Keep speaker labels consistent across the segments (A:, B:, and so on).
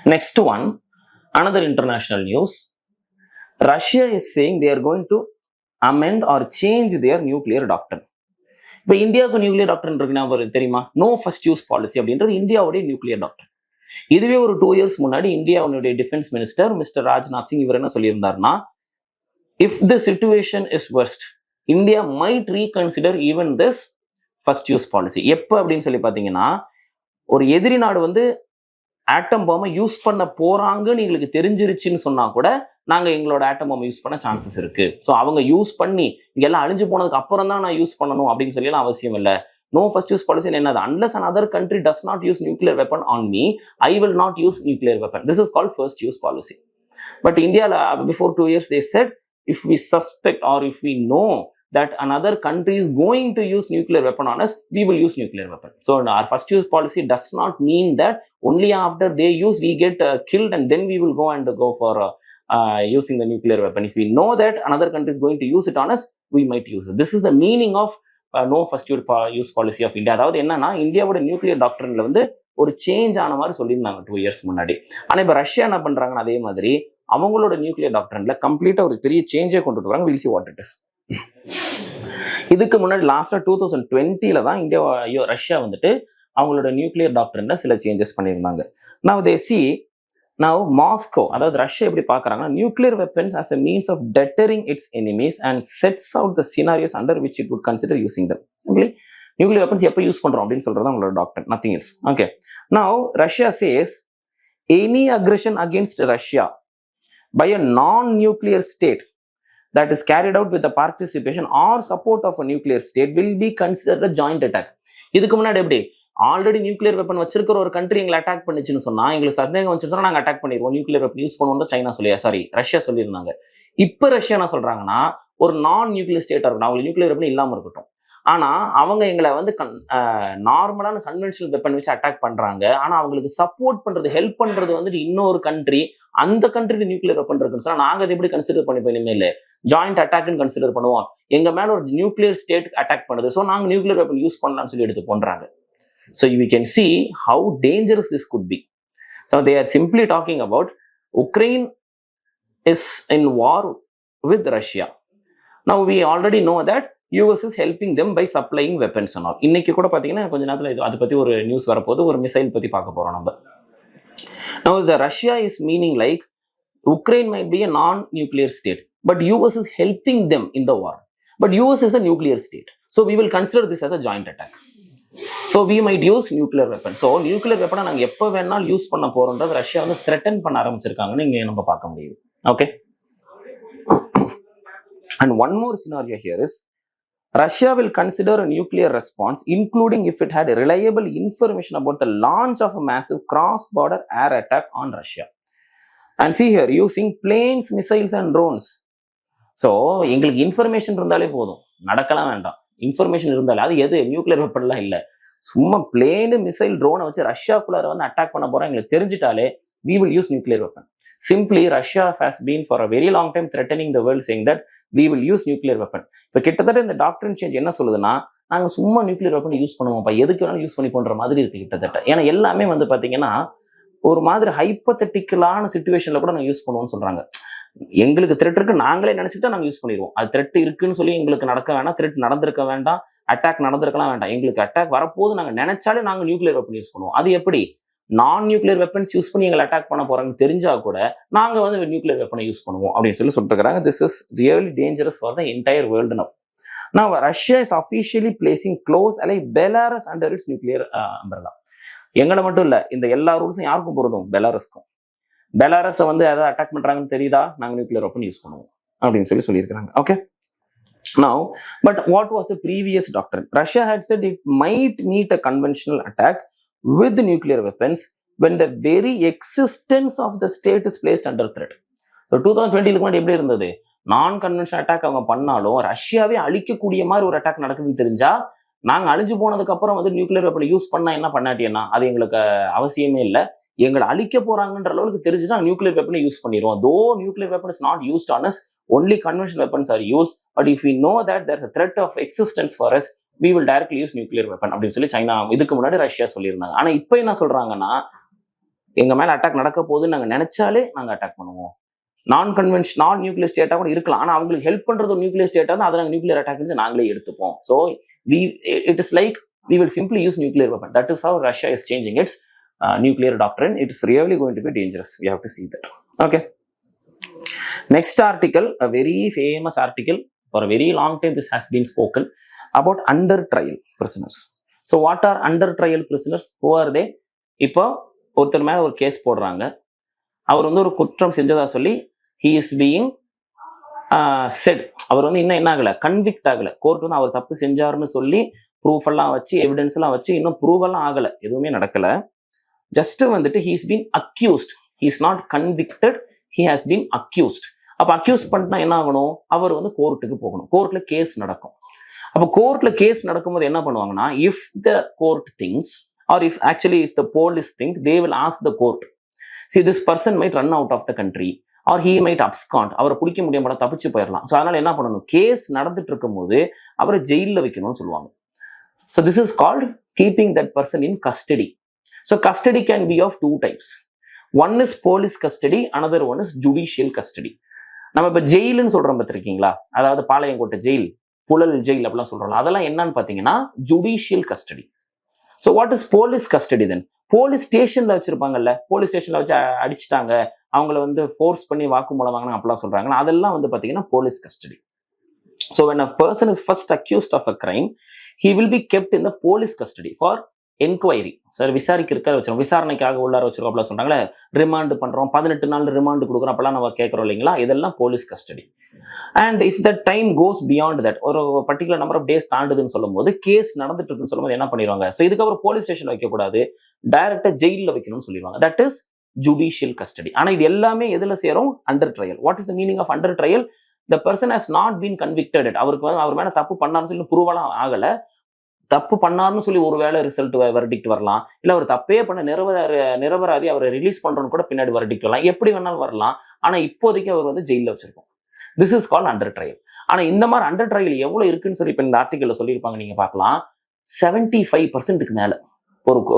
A: Next one, another international news. Russia is saying they are going to amend or change their nuclear doctrine. இப்போ இந்தியாவுக்கு nuclear doctor இருக்குன்னா தெரியுமா? No first use policy அப்படின்றது இந்தியாவுடைய nuclear doctor. இதுவே ஒரு 2 years முன்னாடி இந்தியாவுடைய defence minister mister Rajnath Singh இவர் என்ன சொல்லியிருந்தாருன்னா, if the situation is worst India might reconsider even this first use policy. எப்போ அப்படின்னு சொல்லி பார்த்தீங்கன்னா, ஒரு எதிரி நாடு வந்து ஆட்டம் பாம்பை யூஸ் பண்ண போறாங்கன்னு எங்களுக்கு தெரிஞ்சிருச்சுன்னு சொன்னா கூட நாங்கள் எங்களோட ஆட்டம் பாம்பை யூஸ் பண்ண சான்சஸ் இருக்கு. ஸோ அவங்க யூஸ் பண்ணி இங்கெல்லாம் அழிஞ்சு போனதுக்கு அப்புறம் தான் நான் யூஸ் பண்ணணும் அப்படின்னு சொல்லலாம் அவசியம் இல்லை. நோ ஃபர்ஸ்ட் யூஸ் பாலிசி என்னது? Unless another country does not use nuclear weapon on me, I will not use nuclear weapon. This is called first use policy. But India, before 2 years, they said if we suspect or if we know that another country is going to use nuclear weapon on us, we will use nuclear weapon. So our first use policy does not mean that only after they use we get killed and then we will go for using the nuclear weapon. If we know that another country is going to use it on us, we might use it. This is the meaning of no first use policy of India. அதாவது என்னன்னா, இந்தியாவோட nuclear டாக்டர்ல வந்து ஒரு change ஆன மாதிரி சொல்லியிருந்தாங்க 2 years முன்னாடி. ஆனா இப்ப ரஷ்யா என்ன பண்றாங்கன்னா, அதே மாதிரி அவங்களோட நியூக்ளியர் டாக்டர்ல கம்ப்ளீட்டா ஒரு பெரிய சேஞ்சே கொண்டுட்டு வராங்க. We'll see what it is. இதுக்கு முன்னாடி லாஸ்டா 2020 தான் ரஷ்யா வந்துட்டு அவங்களோட நியூக்ளியர் டாக்டர்ல சில சேஞ்சஸ் பண்ணியிருந்தாங்க. Now they see, now Moscow, அதாவது ரஷ்யா எப்படி பார்க்கறாங்கன்னா, nuclear weapons as a means of deterring its enemies and sets out the scenarios under which it would consider using them. Simply nuclear weapons எப்போ use பண்றோம் அப்படின்னு சொல்றது அவங்களோட doctor, nothing else. Okay, now Russia says any aggression against Russia by a non-nuclear state that is carried out with the participation or support of a nuclear state will be considered a joint attack. இதுக்கு முன்னாடி எப்படி already nuclear weapon வச்சிருக்கிற ஒரு country எங்களை attack பண்ணிச்சுன்னு சொன்னா, எங்களுக்கு சந்தேகம் வச்சிருந்தா நாங்கள் அட்டாக் பண்ணிடுவோம், நியூக்ளியர் வெப்பன் யூஸ் பண்ணுவோம் சைனா ரஷ்யா சொல்லியிருந்தாங்க. இப்போ ரஷ்யா என்ன சொல்றாங்கன்னா, ஒரு நான் நியூக்ளியர் ஸ்டேட்டா இருக்கணும், அவங்களுக்கு நியூக்ளியர் வெப்பன் இல்லாமல் இருக்கட்டும், ஆனா அவங்க எங்களை வந்து நார்மலான கன்வென்ஷனல் வெப்பன் வச்சு அட்டாக் பண்றாங்க. ஆனா அவங்களுக்கு சப்போர்ட் பண்றது, ஹெல்ப் பண்றது வந்துட்டு இன்னொரு கண்ட்ரி, அந்த கண்ட்ரி நியூக்ளியர் வெப்பன் இருக்குன்னு சொன்னா நாங்க அதை எப்படி கன்சிடர் பண்ணிப்போம்? இனிமேல் ஜாயிண்ட் அட்டாக்னு கன்சிடர் பண்ணுவோம். எங்க மேல ஒரு நியூக்ளியர் ஸ்டேட் அட்டாக் பண்ணுது, ஸோ நாங்க நியூக்ளியர் வெப்பன் யூஸ் பண்ணலாம்னு சொல்லி எடுத்து பண்றாங்க. So you can see how dangerous this could be. So they are simply talking about Ukraine is in war with Russia. Now we already know that US is helping them by supplying weapons and all. இன்னைக்கு கூட பாத்தீங்கன்னா கொஞ்ச நேரத்துல அதை பத்தி ஒரு news வரப்போது, ஒரு மிசைல் பத்தி பார்க்க போறோம் நம்ம. Now the Russia is meaning like Ukraine might be a non-nuclear state, but US is helping them in the war. But US is a nuclear state, so we will consider this as a joint attack. So we might use nuclear weapon. So nuclear weapon நாங்க எப்போ வேணாலும் use பண்ண போறோம்ன்றது Russia வந்து threaten பண்ண ஆரம்பிச்சிருக்காங்கன்னு இங்க நம்ம பார்க்க முடியுது. Okay. And one more scenario here is Russia will consider a nuclear response, including if it had reliable information about the launch of a massive cross-border air attack on Russia. And see here, using planes, missiles and drones. So எங்களுக்கு information இருந்தாலே போதும், நடக்கலாம் வேண்டாம். Information இருந்தாலே, அது எது nuclear வெப்பன்லாம் இல்லை, சும்மா பிளேனு மிசைல் ட்ரோனை வச்சு ரஷ்யாக்குள்ளார வந்து அட்டாக் பண்ண போறோம் எங்களுக்கு தெரிஞ்சிட்டாலே we will use nuclear weapon. Simply Russia has been for a very long time threatening the world saying that we will use nuclear weapon. இப்போ கிட்டத்தட்ட இந்த டாக்டரின் சேஞ்ச் என்ன சொல்லுதுன்னா, நாங்கள் சும்மா நியூக்ளியர் வெப்பன் யூஸ் பண்ணுவோம்ப்பா, எதுக்கு வேணாலும் யூஸ் பண்ணி போன்ற மாதிரி இருக்கு கிட்டத்தட்ட. ஏன்னா எல்லாமே வந்து பார்த்தீங்கன்னா ஒரு மாதிரி ஹைப்போதெட்டிக்கலான சிச்சுவேஷன்ல கூட நாங்கள் யூஸ் பண்ணுவோம்னு சொல்றாங்க. எங்களுக்கு த்ரெட் இருக்கு நாங்களே நினைச்சுட்டு நாங்கள் யூஸ் பண்ணிடுவோம். அது த்ரெட் இருக்குன்னு சொல்லி எங்களுக்கு நடக்க வேண்டாம், த்ரெட் நடந்திருக்க வேண்டாம், அட்டாக் நடந்திருக்கலாம் வேண்டாம், எங்களுக்கு அட்டாக் வரப்போது நாங்கள் நினைச்சாலே நாங்கள் நியூக்ளியர் வெப்பன் யூஸ் பண்ணுவோம். அது எப்படி? நான் நியூக்ளியர் வெப்பன்ஸ் யூஸ் பண்ணி எங்களை அட்டாக் பண்ண போறாங்கன்னு தெரிஞ்சா கூட நாங்கள் வந்து நியூக்ளியர் வெப்பனை யூஸ் பண்ணுவோம் அப்படின்னு சொல்லி சொல்லிருக்காங்க. This is really dangerous for the entire world now. Now Russia is officially placing close ally Belarus under its nuclear umbrella. எங்களை மட்டும் இல்லை, இந்த எல்லா ரூல்ஸும் யாருக்கும் பொருந்தும்? பெலாரஸ்க்கும். பெலாரஸை வந்து எதாவது அட்டாக் பண்றாங்கன்னு தெரியுதா, நாங்கள் நியூக்ளியர் வெப்பன் யூஸ் பண்ணுவோம் அப்படின்னு சொல்லியிருக்காங்க. Okay. Now, but what was the previous doctrine? Russia had said it might meet a conventional attack with nuclear weapons when the very existence of the state is placed under threat. So 2020 முன்னாடி எப்படி இருந்தது? நான் conventional attack அவங்க பண்ணாலும் ரஷ்யாவே அழிக்கக்கூடிய மாதிரி ஒரு attack நடக்குதுன்னு தெரிஞ்சா நாங்கள் அழிஞ்சு போனதுக்கு அப்புறம் வந்து நியூக்ளியர் வெப்பன் யூஸ் பண்ணா என்ன பண்ணாட்டியன்னா அது எங்களுக்கு அவசியமே இல்லை. எங்களை அழிக்க போறாங்கன்ற அளவுக்கு தெரிஞ்சுதான் நியூக்ளியர் வெப்பனை யூஸ் பண்ணிடுவோம். தோ nuclear weapon is not used on us, only conventional weapons are used, but if we know that there's a threat of existence for us, we will directly use nuclear weapon அப்படின்னு சொல்லி China இதுக்கு முன்னாடி Russia சொல்லியிருந்தாங்க. ஆனா இப்ப என்ன சொல்றாங்கன்னா, எங்க மேல அட்டாக் நடக்க போகுதுன்னு நாங்க நினைச்சாலே நாங்க அட்டாக் பண்ணுவோம். நான் நியூக்ளியர் ஸ்டேட்டா கூட இருக்கலாம், ஆனா அவங்களுக்கு ஹெல்ப் பண்றது ஒரு நியூக்ளியர் ஸ்டேட்டா தான், அதை நாங்க நியூக்ளியர் அட்டாக் நாங்களே எடுத்துப்போம். So it is like we will simply use nuclear weapon. That is how Russia is changing its nuclear doctrine. It is really going to be dangerous. We have to see that. Okay. Next article, a very famous article. For a very long time, this has been spoken about under trial prisoners. So, what are under trial prisoners? Who are they? இப்போ ஒருத்தர் மேல ஒரு case போடுறாங்க, அவர் வந்து ஒரு குற்றம் செஞ்சதா சொல்லி he is being said, அவர் வந்து இன்னும் என்ன ஆகல, கன்விக்ட் ஆகல. கோர்ட் வந்து அவர் தப்பு செஞ்சாருன்னு சொல்லி ப்ரூஃப் எல்லாம் வச்சு, எவிடன்ஸ் எல்லாம் வச்சு, இன்னும் ப்ரூவ் எல்லாம் ஆகல, எதுவுமே நடக்கல. ஜஸ்ட் வந்துட்டு he is been accused, he is not convicted, he has been accused. அப்ப அக்யூஸ் பண்ணினா என்ன ஆகணும், அவர் வந்து கோர்ட்டுக்கு போகணும், கோர்ட்ல கேஸ் நடக்கும். அப்ப கோர்ட்ல கேஸ் நடக்கும்போது என்ன பண்ணுவாங்கன்னா, if the court thinks or if the police think, they will ask the court, see this person might run out of the country or he might abscond, அவரை பிடிக்க முடியாம தப்பிச்சு போயிடலாம். ஸோ அதனால என்ன பண்ணணும், கேஸ் நடந்துட்டு இருக்கும் போது அவரை ஜெயிலில் வைக்கணும்னு சொல்லுவாங்க. So this is called keeping that person in custody. So custody can be of two types. One is police custody, another one is judicial custody. நம்ம இப்ப ஜெயிலுன்னு சொல்றோம் பார்த்திருக்கீங்களா, அதாவது பாளையங்கோட்டை ஜெயில், புழல் ஜெயில் அப்படிலாம் சொல்றோம், அதெல்லாம் என்னன்னு பாத்தீங்கன்னா judicial custody. So what is police custody then? Police ஸ்டேஷன்ல வச்சிருப்பாங்கல்ல, போலீஸ் ஸ்டேஷன்ல வச்சு அடிச்சுட்டாங்க, அவங்கள வந்து ஃபோர்ஸ் பண்ணி வாக்குமூலம் வாங்கினாங்க அப்படிலாம் சொல்றாங்க, அதெல்லாம் வந்து பாத்தீங்கன்னா police custody. So when a person is first accused of a crime, he will be kept in the police custody for enquiry. Sir விசாரிக்கிறதுக்காக வச்சிருக்கோம், விசாரணைக்காக உள்ளார வச்சிருக்கோம் அப்படிலாம் சொல்றாங்களே, ரிமாண்ட் பண்றோம், 18 நாள் ரிமாண்ட் கொடுக்குறோம் அப்பெல்லாம் நம்ம கேட்கறோம் இல்லைங்களா, இதெல்லாம் police custody. And if the time goes beyond that, ஒரு பர்டிகுலர் நம்பர் ஆஃப் டேஸ் தாண்டுதுன்னு சொல்லும் போது, கேஸ் நடந்துட்டு இருக்குன்னு சொல்லும் போது என்ன பண்ணிடுவாங்க, ஸோ இதுக்கப்புறம் போலீஸ் ஸ்டேஷன் வைக்கக்கூடாது, டைரக்டா ஜெயிலில் வைக்கணும்னு சொல்லிடுவாங்க. That is judicial custody. ஆனா இது எல்லாமே எதுல சேரும், under trial. What is the meaning of under trial? The person has not been convicted. அவருக்கு வந்து அவர் மேல தப்பு பண்ணாருன்னு சொல்லி ப்ரூவெல்லாம் ஆகல, தப்பு பண்ணாருன்னு சொல்லி ஒருவேளை ரிசல்ட் வெர்டிக்ட் வரலாம், இல்ல அவர் தப்பே பண்ண நிரபராதி அவரை ரிலீஸ் பண்றோன்னு கூட பின்னாடி வெர்டிக்ட் வரலாம், எப்படி வேணாலும் வரலாம். ஆனா இப்போதைக்கு அவர் வந்து ஜெயிலில் வச்சிருக்கோம். This is called under trial. ஆனா இந்த மாதிரி அண்டர் ட்ரையல் எவ்வளவு இருக்குன்னு சொல்லி இப்ப இந்த ஆர்டிகல்ல சொல்லியிருப்பாங்க, நீங்க பார்க்கலாம். 75% மேல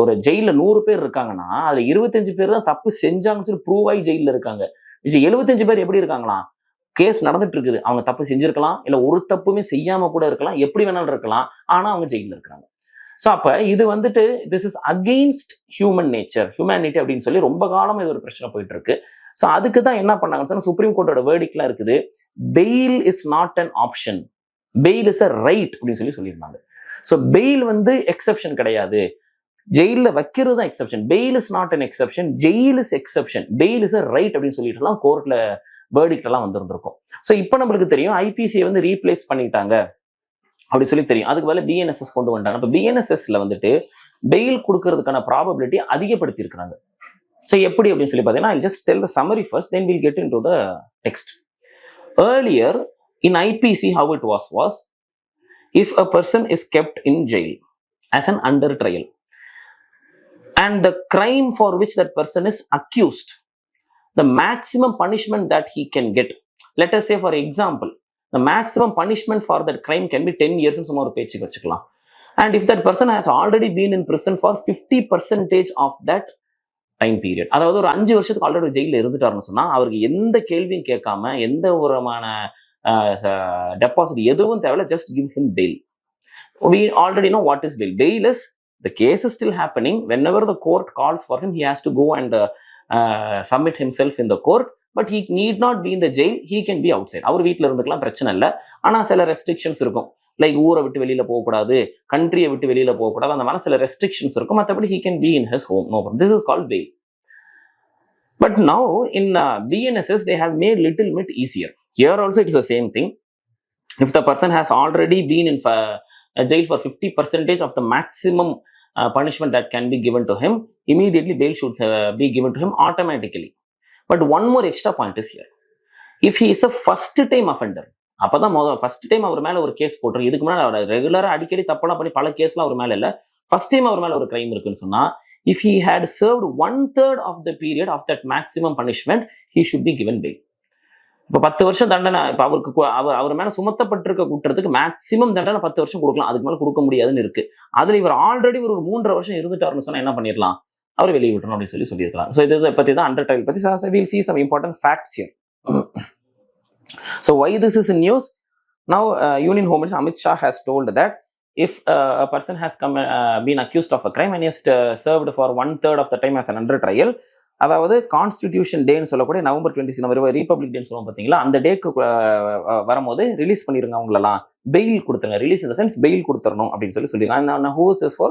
A: ஒரு ஜெயில 100 பேர் இருக்காங்கன்னா அதுல 25 பேர் தான் தப்பு செஞ்சாங்கன்னு சொல்லி ப்ரூவ் ஆகி ஜெயில இருக்காங்க. 75 பேர் எப்படி இருக்காங்களா, கேஸ் நடந்துட்டு இருக்குது, அவங்க தப்பு செஞ்சிருக்கலாம், இல்ல ஒரு தப்புமே செய்யாம கூட இருக்கலாம், எப்படி வேணாலும் இருக்கலாம், ஆனா அவங்க ஜெயில இருக்கிறாங்க. ஸோ அப்ப இது வந்துட்டு this is against human nature, humanity அப்படின்னு சொல்லி ரொம்ப காலமா இது ஒரு பிரச்சனை போயிட்டு இருக்கு. ஸோ அதுக்கு தான் என்ன பண்ணாங்க, சுப்ரீம் கோர்ட்டோட வேர்டிக்லாம் இருக்குது, fail is not an option, fail is a right அப்படின்னு சொல்லியிருந்தாங்க. ஸோ பெயில் வந்து எக்ஸெப்ஷன் கிடையாது, ஜெயில வைக்கிறது தான் exception. Fail is not an exception, jail is exception, fail is a right அப்படின்னு சொல்லிட்டுலாம் கோர்ட்ல வேர்டிக்ட் எல்லாம் வந்திருந்திருக்கும். ஸோ இப்போ நம்மளுக்கு தெரியும் ஐபிசியை வந்து ரீப்ளேஸ் பண்ணிட்டாங்க அப்படி சொல்லி தெரியும், அதுக்கு பதில் பிஎன்எஸ்எஸ் கொண்டு வந்துட்டாங்க. இப்போ பிஎன்எஸ்எஸ்ல வந்துட்டு பெயில் கொடுக்கறதுக்கான ப்ராபபிலிட்டி அதிகப்படுத்தி இருக்கிறாங்க. ஸோ எப்படி அப்படின்னு சொல்லி பார்த்தீங்கன்னா, I'll just tell the summary first, then we'll get into the text. Earlier in IPC, how it was if a person is kept in jail as an under trial and the crime for which that person is accused, the maximum punishment that he can get, let us say for example, the maximum punishment for that crime can be 10 years சும்மா ஒரு பேச்சுக்கு வச்சுக்கலாம். And if that person has already been in prison for 50% of that time period, அதாவது ஒரு 5 வருஷத்துக்கு already ஜெயிலில் இருந்துட்டாருன்னு சொன்னா அவருக்கு எந்த கேள்வியும் கேட்காம எந்த விதமான டெபாசிட் எதுவும் தேவையில்ல, just give him bail. We already know what is bail. Bail is the case is still happening. Whenever the court calls for him, he has to go and submit himself in the court, but he need not be in the jail. He can be outside. அவர் வீட்டில் இருந்துக்கலாம், பிரச்சனை இல்லை. ஆனால் சில restrictions இருக்கும், like ஊரை விட்டு வெளியில போகக்கூடாது, கண்ட்ரியை விட்டு வெளியில போகக்கூடாது, அந்த மாதிரி சில ரெஸ்ட்ரிக்ஷன்ஸ் இருக்கும். மற்றபடி he can be in his home, no problem. This is called bail. But now in BNSS they have made little bit easier. Here also it is the same thing. If the person has already been in jail for 50% of the maximum punishment that can be given to him, immediately bail should be given to him automatically. But one more extra point is here. If he is a first time offender, அப்பதான் first time அவர் மேல ஒரு case போட்டுரு, இதுக்கு முன்னாடி அவர் ரெகுலரா அடிக்கடி தப்பெல்லாம் பண்ணி பல கேஸ்லாம் அவர் மேல இல்ல, ஃபர்ஸ்ட் டைம் அவர் மேல ஒரு கிரைம் இருக்குன்னு சொன்னா, if he had served 1/3 of the period of that maximum punishment, he should be given bail. இப்போ 10 வருஷம் தண்டனை, இப்போ அவருக்கு அவர் மேல சுமத்தப்பட்டிருக்க குற்றத்துக்கு மேக்சிமம் தண்டனை 10 வருஷம் கொடுக்கலாம், அதுக்கு மேல கொடுக்க முடியாதுன்னு இருக்கு. அதுல இவர் ஆல்ரெடி ஒரு 3.5 வருஷம் இருந்துட்டாருன்னு சொன்னா என்ன பண்ணிடலாம், அவர் வெளியே விட்டணும் அப்படின்னு சொல்லியிருக்கலாம். ஸோ இதை பற்றி தான் அண்டர் ட்ரையல் பற்றி we'll see some important facts here. So why this is in news? Now Union Home Minister Amit Shah has told that if a person has been accused of a crime and is served for 1/3 of the time as an under trial, அதாவது constitution டேன்னு சொல்லக்கூடிய November 26 republic டேன்னு சொல்லுவோம் பார்த்தீங்களா, அந்த டேக்கு வரும்போது release பண்ணிருங்க, அவங்களெல்லாம் பெயில் கொடுத்துருங்க. ரிலீஸ் இந்த சென்ஸ் பெயில் கொடுத்துடணும் அப்படின்னு சொல்லியிருக்காங்க. Who is this for?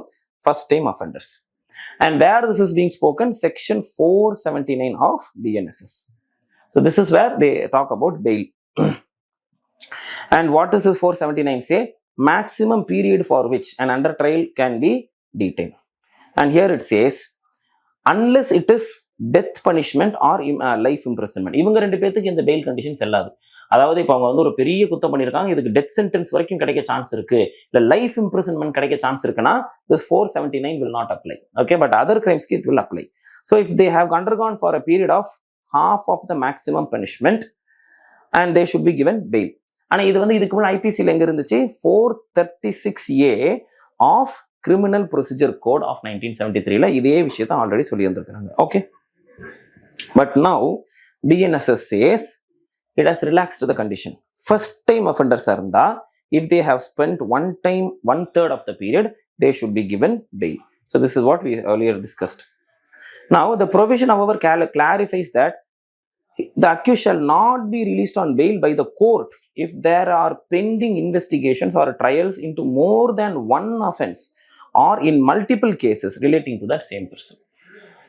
A: First time offenders. And where this is being spoken? Section 479 of BNSS. So this is where they talk about bail. And what does this 479 say? Maximum period for which an under trial can be detained. And here it says, unless it is death punishment R life imprisonment. இவங்க 2 பேருக்கு இந்த fail condition செல்லாது. அதாவது இப்போ அவங்க வந்து ஒரு பெரிய குத்தம் பண்ணியிருக்காங்க, இதுக்கு டெத் சென்டென்ஸ் வரைக்கும் கிடைக்க சான்ஸ் இருக்கு, இல்லை லைஃப் இம்ப்ரிசன்மெண்ட் கிடைக்க சான்ஸ் இருக்குன்னா this 479 will not apply. Okay, but other crimes it will apply. So if they have undergone for a period of half of the maximum punishment and they should be given bail. ஆனால் இது வந்து இதுக்கு முன்னாடி ஐபிசியில் எங்க இருந்துச்சு? 436A of criminal procedure code of 1973 இதே விஷயத்தை already சொல்லி இருந்திருக்காங்க. Okay, but now BNSS says it has relaxed the condition. First time offenders இருந்தா, if they have spent 1/3 of the period, they should be given bail. So this is what we earlier discussed. Now the provision however clarifies that the accused shall not be released on bail by the court if there are pending investigations or trials into more than one offense or in multiple cases relating to that same person.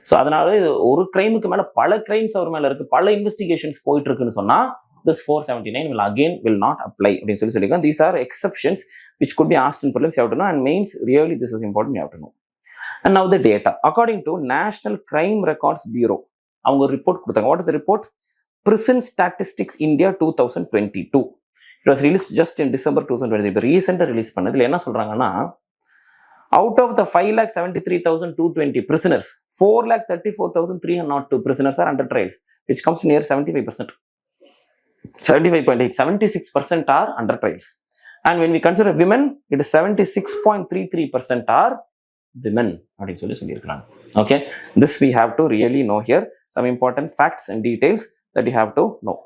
A: So அதனால ஒரு கிரைமுக்கு மேலே பல crimes அவர் மேலே இருக்கு, பல investigations போயிட்டு இருக்குன்னு சொன்னால் this 479 will not apply அப்படின்னு சொல்லியிருக்காங்க. These are exceptions which could be asked in prelims, you have to know, and mains really this is important, you have to know. And now the data. According to National Crime Records Bureau, அவங்க ஒரு report கொடுத்தாங்க. What is the report? Prison Statistics India 2022. It was released just in December 2023. இப்போ ரீசெண்டாக release பண்ணதில் என்ன சொல்கிறாங்கன்னா, out of the 5,73,220 prisoners, 4,34,302 prisoners are under trials, which comes to near 75%. 75.8, 76% are under trials. And when we consider women, it is 76.33% are women. Okay, this we have to really know here. Some important facts and details that you have to know.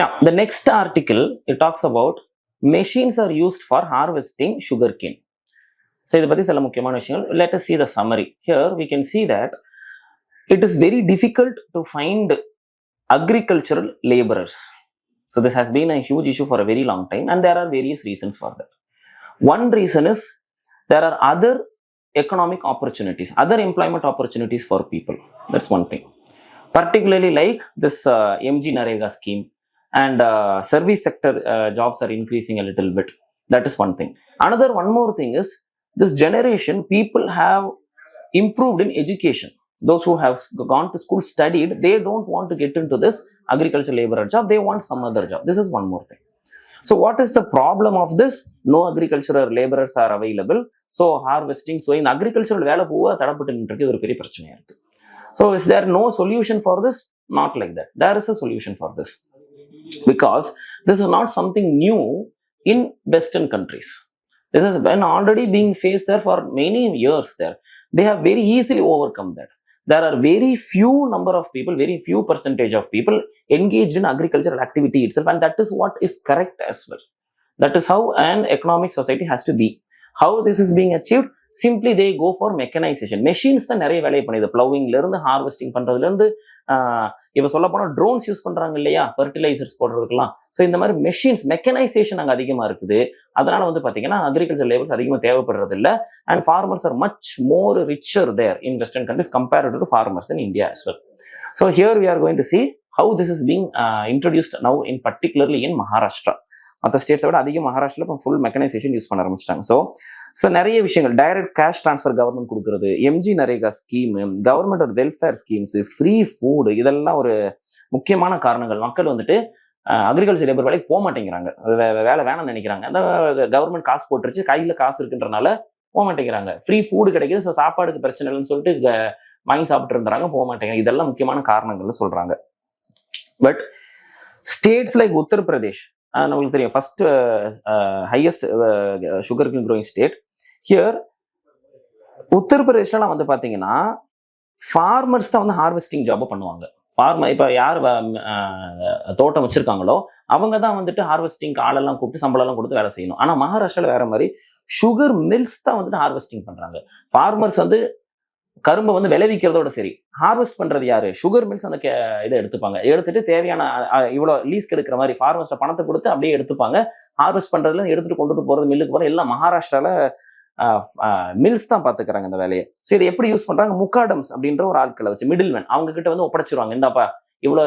A: Yeah, the next article, it talks about machines are used for harvesting sugarcane. So இதை பற்றி சில முக்கியமான விஷயங்கள். Let us see the summary. Here we can see that it is very difficult to find agricultural laborers. So this has been a huge issue for a very long time, and there are various reasons for that. One reason is there are other economic opportunities, other employment opportunities for people. That's one thing. Particularly like this MG Narega scheme and service sector jobs are increasing a little bit. That is one thing. One more thing is, this generation, people have improved in education. Those who have gone to school, studied, they don't want to get into this agricultural laborer job. They want some other job. This is one more thing. So what is the problem of this? No agricultural laborers are available. So harvesting, so in agricultural வேலை பூரா தடப்பட்டு நின்றுருக்கு, ஒரு பெரிய பிரச்சனையா இருக்கு. So is there no solution for this? Not like that. There is a solution for this. Because this is not something new in Western countries. This has been already being faced there for many years there. They have very easily overcome that. There are very few number of people, very few percentage of people engaged in agricultural activity itself, and that is what is correct as well. That is how an economic society has to be. How this is being achieved? Simply they go for mechanization. Machines தான் நிறைய வேலையை பண்ணுது. பிளவிங்ல இருந்து harvesting பண்றதுல இருந்து இப்போ சொல்ல போனா ட்ரோன்ஸ் யூஸ் பண்றாங்க இல்லையா, ஃபர்டிலைசர்ஸ் போடுறதுக்கெல்லாம். ஸோ இந்த மாதிரி மெஷின்ஸ் மெக்கனைசேஷன் அங்கே அதிகமா இருக்குது. அதனால வந்து பாத்தீங்கன்னா அக்ரிகல்ச்சர் லேபர்ஸ் அதிகமாக தேவைப்படுறது இல்லை. And farmers are much more richer there in western countries compared to farmers in India as well. So here we are going to see how this is being introduced now in particularly in Maharashtra. மற்ற ஸ்டேட்ஸை விட அதிக மகாராஷ்டிரில் இப்போ full mechanisation use பண்ண ஆரம்பிச்சிட்டாங்க. So நிறைய விஷயங்கள், direct cash transfer government கொடுக்குறது, MG NREGA scheme, கவர்மெண்டோட வெல்ஃபேர் ஸ்கீம்ஸ், ஃப்ரீ ஃபுட், இதெல்லாம் ஒரு முக்கியமான காரணங்கள். மக்கள் வந்துட்டு அக்ரிகல்ச்சர் லேபர் வேலைக்கு போக மாட்டேங்கிறாங்க, வேலை வேணாம்னு நினைக்கிறாங்க. அந்த கவர்மெண்ட் காசு போட்டுருச்சு, கையில் காசு இருக்குன்றனால போக மாட்டேங்கிறாங்க. ஃப்ரீ ஃபுட் கிடைக்குது, ஸோ சாப்பாடுக்கு பிரச்சனை இல்லைன்னு சொல்லிட்டு வாங்கி சாப்பிட்டு இருந்தாங்க, போக மாட்டேங்கிறாங்க. இதெல்லாம் முக்கியமான காரணங்கள்னு சொல்றாங்க. பட் ஸ்டேட்ஸ் லைக் உத்தரப்பிரதேஷ், நம்மளுக்கு தெரியும் first highest sugar growing state. Here உத்தரப்பிரதேஷ்லாம் வந்து பார்த்தீங்கன்னா ஃபார்மர்ஸ் தான் வந்து ஹார்வெஸ்டிங் ஜாபை பண்ணுவாங்க. ஃபார்மர் இப்போ யார் தோட்டம் வச்சிருக்காங்களோ அவங்க தான் வந்துட்டு ஹார்வெஸ்டிங்க்கு ஆளெல்லாம் கூப்பிட்டு சம்பளம்லாம் கொடுத்து வேலை செய்யணும். ஆனால் மகாராஷ்டிராவில் வேற மாதிரி சுகர் மில்ஸ் தான் வந்துட்டு ஹார்வெஸ்டிங் பண்றாங்க. ஃபார்மர்ஸ் வந்து கரும்பை வந்து விளைவிக்கிறதோட சரி, ஹார்வெஸ்ட் பண்றது யாரு? சுகர் மில்ஸ் அந்த இதை எடுத்துப்பாங்க. எடுத்துட்டு தேவையான இவ்வளோ லீஸ்க்கு எடுக்கிற மாதிரி ஃபார்மர்ஸ்ட பணத்தை கொடுத்து அப்படியே எடுத்துப்பாங்க. ஹார்வெஸ்ட் பண்றதுல எடுத்துட்டு கொண்டுட்டு போறது மில்லுக்கு போறது எல்லாம் மகாராஷ்டிரால மில்ஸ் தான் பாத்துக்கிறாங்க இந்த வேலையை. ஸோ இதை எப்படி யூஸ் பண்றாங்க? முக்காடம்ஸ் அப்படின்ற ஒரு ஆட்களை வச்சு மிடில் மேன் அவங்க கிட்ட வந்து ஒப்படைச்சிருவாங்க. இந்தாப்பா இவ்வளோ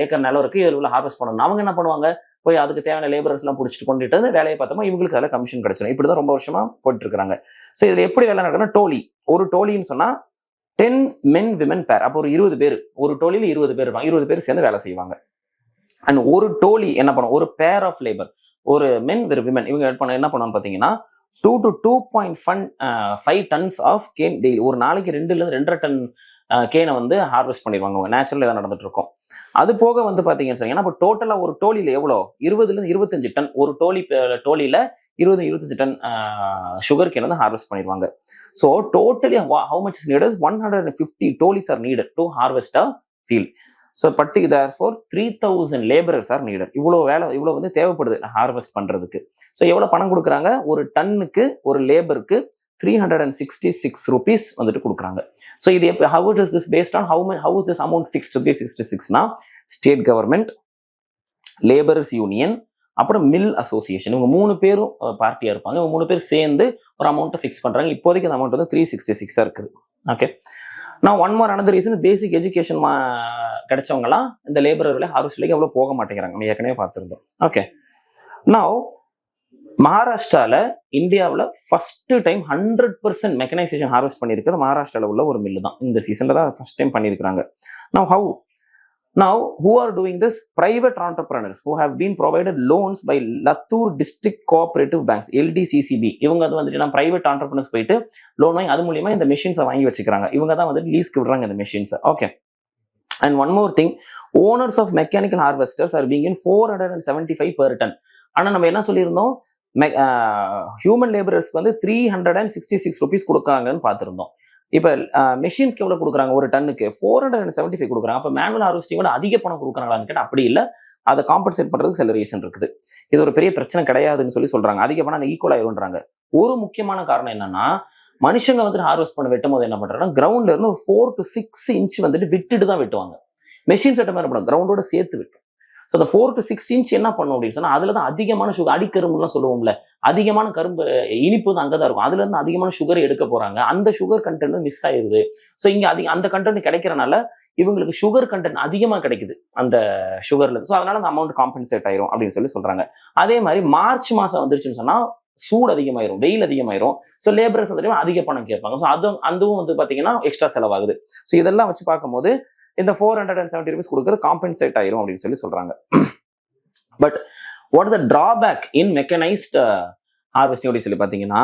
A: ஏக்கர் நிலம் இருக்கு, இவ்வளோ ஹார்வெஸ்ட் பண்ணணும். அவங்க என்ன பண்ணுவாங்க? போய் அதுக்கு தேவையான லேபரர்ஸ் எல்லாம் பிடிச்சிட்டு கொண்டுட்டு வந்து வேலையை பார்த்தோமா இவங்களுக்கு அதில் கமிஷன் கிடைச்சிடும். இப்படிதான் ரொம்ப வருஷமா போயிட்டு இருக்காங்க. ஸோ இதுல எப்படி வேலை நடக்குன்னா, டோலி ஒரு டோலின்னு சொன்னா 10 men women pair. அப்போ ஒரு 20 பேர், ஒரு டோலியில 20 பேர் இருப்பாங்க. 20 பேர் சேர்ந்து வேலை செய்வாங்க. அண்ட் ஒரு டோலி என்ன பண்ணும்? ஒரு பேர் ஆஃப் லேபர், ஒரு மென் ஒரு விமன், இவங்க என்ன பண்ணுவாங்க பார்த்தீங்கன்னா 2 to 2.5 tons of cane daily. ஒரு நாளைக்கு 2 டன் கேனை வந்து ஹார்வெஸ்ட் பண்ணிடுவாங்க. நேச்சுரல் இதான் நடந்துட்டு இருக்கும். அது போக வந்து பார்த்தீங்கன்னு சொன்னீங்கன்னா இப்போ டோட்டலாக ஒரு டோலியில் எவ்வளோ 20-25 டன், ஒரு டோலியில் 20-25 டன் சுகர் கேன் வந்து ஹார்வெஸ்ட் பண்ணிடுவாங்க. So totally how much is needed? 150 டோலிஸ் are needed to harvest a field. So therefore 3000 labourers are needed. இவ்வளோ வந்து தேவைப்படுது ஹார்வெஸ்ட் பண்றதுக்கு. ஸோ எவ்வளோ பணம் கொடுக்குறாங்க? ஒரு டன்னுக்கு ஒரு லேபருக்கு 366 rupees வந்துட்டு கொடுக்குறாங்க. ஸோ இது how is this based on how is this amount fixed? 366னா ஸ்டேட் கவர்மெண்ட், லேபரர்ஸ் யூனியன், அப்புறம் மில் அசோசியேஷன், இவங்க 3 பேரும் பார்ட்டியா இருப்பாங்க. இவங்க 3 பேர் சேர்ந்து ஒரு அமௌண்ட்டை ஃபிக்ஸ் பண்றாங்க. இப்போதைக்கு அந்த அமௌண்ட் வந்து 366 இருக்குது. ஓகே, நான் one more another reason, basic education கிடைச்சவங்கலாம் இந்த லேபரர்ல ஹார்வெஸ்ட்லேயே அவ்வளோ போக மாட்டேங்கிறாங்க. நம்ம ஏற்கனவே பார்த்துருந்தோம். ஓகே, நவ் மகாராஷ்டிரால இந்தியாவில் ஃபர்ஸ்ட் டைம் 100% மெக்கனைசேஷன் ஹார்வெஸ்ட் பண்ணியிருக்கிறது மகாராஷ்டிராவில் உள்ள ஒரு மில்லு தான். இந்த சீசன்ல தான் ஃபர்ஸ்ட் டைம் பண்ணியிருக்கிறாங்க. Now, who are doing this? Private entrepreneurs who have been provided loans by Latur District Cooperative Banks, LDCCB. இவங்க அது வந்துட்டு பிரைவேட் ஆண்டர்பிரினர்ஸ் போயிட்டு லோன் வாங்கி அது மூலியமா இந்த மெஷின்ஸை வாங்கி வச்சுக்கிறாங்க. இவங்க தான் வந்துட்டு லீஸ்க்கு விடுறாங்க இந்த மெஷின்ஸை. Okay, and one more thing, owners of mechanical harvesters are being in 475 per ton. ஆனால் நம்ம என்ன சொல்லியிருந்தோம்? ஹியூமன் லேபரர்ஸ்க்கு வந்து 366 rupees கொடுக்காங்கன்னு பார்த்துருந்தோம். இப்போ மெஷின்ஸ்க்கு எவ்வளோ கொடுக்குறாங்க? ஒரு டன்னுக்கு 475 கொடுக்குறாங்க. அப்போ மேனுவல் ஹார்வெஸ்டிங்கோட அதிக பணம் கொடுக்குறாங்களான்னு கேட்டால் அப்படி இல்லை. அதை காம்பன்சேட் பண்ணுறதுக்கு சில ரீசன் இருக்குது. இது ஒரு பெரிய பிரச்சனை கிடையாதுன்னு சொல்றாங்க. அதிக பணம் அந்த ஈக்குவல் ஆயிருன்றாங்க. ஒரு முக்கியமான காரணம் என்னன்னா, மனுஷங்க வந்துட்டு ஹார்வெஸ்ட் பண்ண வெட்டும் போது என்ன பண்றாங்கன்னா, கிரவுண்ட்ல இருந்து ஒரு 4 to 6 inch வந்துட்டு விட்டுட்டு தான் வெட்டுவாங்க. மெஷின்ஸ் வெட்ட மாதிரி பண்ணும், கிரவுண்டோட சேர்த்து வெட்டும். ஸோ அந்த 4 to 6 inch என்ன பண்ணும் அப்படின்னு சொன்னா, அதுல தான் அதிகமான சுகர், அடிக்கரும்புலாம் சொல்லுவோம்ல, அதிகமான கரும்பு இனிப்பு வந்து அங்கதான் இருக்கும். அதுல இருந்து அதிகமான சுகர் எடுக்க போறாங்க. அந்த சுகர் கண்டென்ட் மிஸ் ஆயிருது. ஸோ இங்க அந்த கண்டென்ட் கிடைக்கிறனால இவங்களுக்கு சுகர் கண்டென்ட் அதிகமா கிடைக்குது அந்த சுகர்ல. ஸோ அதனால அந்த அமௌண்ட் காம்பன்சேட் ஆயிரும் அப்படின்னு சொல்றாங்க. அதே மாதிரி மார்ச் மாசம் வந்துருச்சுன்னு சொன்னா சூடு அதிகமாயிரும், வெயில் அதிகமாயிரும். ஸோ லேபரர்ஸ் வந்து அதிக பணம் கேட்பாங்க. ஸோ அதுவும் வந்து பாத்தீங்கன்னா எக்ஸ்ட்ரா செலவாகுது. ஸோ இதெல்லாம் வச்சு பார்க்கும்போது இந்த 470 rupees கொடுக்கறது காம்பன்சேட் ஆயிரும் அப்படின்னு சொல்றாங்க. But what is the drawback in mechanised harvesting அப்படின்னு சொல்லி பார்த்தீங்கன்னா,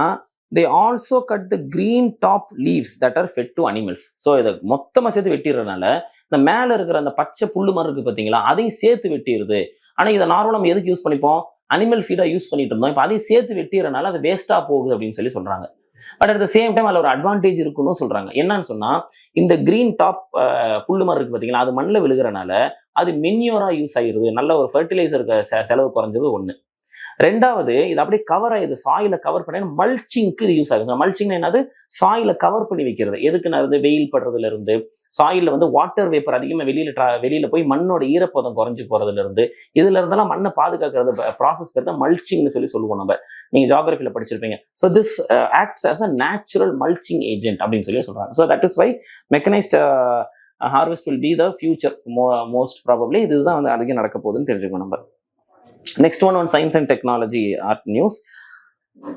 A: they also cut the green top leaves that are fed to animals. So இதை மொத்தமாக சேர்த்து வெட்டிடுறதுனால இந்த மேலே இருக்கிற அந்த பச்சை புல்லு மாதிரி இருக்கு பார்த்தீங்களா, அதையும் சேர்த்து வெட்டிடுது. ஆனால் இதை நார்மலாக நம்ம எதுக்கு யூஸ் பண்ணிப்போம்? அனிமல் ஃபீடாக யூஸ் பண்ணிட்டு இருந்தோம். இப்போ அதையும் சேர்த்து வெட்டிடுறதுனால அது வேஸ்ட்டாக போகுது அப்படின்னு சொல்றாங்க. But at the same time அதில் ஒரு அட்வான்டேஜ் இருக்குன்னு சொல்றாங்க. என்னன்னு சொன்னா, இந்த கிரீன் டாப் புல்லு மாதிரி இருக்கு பார்த்தீங்களா, அது மண்ணில் விழுகிறனால அது மென்யூரா யூஸ் ஆகிருது. நல்ல ஒரு ஃபர்டிலைசருக்கு செலவு குறைஞ்சது ஒன்று. ரெண்டாவது, இது அப்படியே கவர் ஆகுது, சாயில கவர் பண்ணி மல்ச்சிங்க்கு இது யூஸ் ஆகுது. மல்ச்சிங் என்னது? சாயில கவர் பண்ணி வைக்கிறது. எதுக்குன்னா வெயில் படுறதுல இருந்து, சாயில வந்து வாட்டர் வேப்பர் அதிகமாக வெளியில போய் மண்ணோட ஈரப்பதம் குறைஞ்சு போறதுல இருந்து, இதுல இருந்தெல்லாம் மண்ணை பாதுகாக்கிறது ப்ராசஸ் பேர் தான் மல்ச்சிங்னு சொல்லுவோம். நம்ம நீங்க ஜியோகிராஃபில படிச்சிருப்பீங்க. So this acts as a natural mulching agent அப்படின்னு சொல்றாங்க. So that is why mechanised harvest will be the future most probably. இதுதான் வந்து அதிகம் நடக்க போகுதுன்னு தெரிஞ்சுக்கணும் நம்ம. Next one science and technology art news.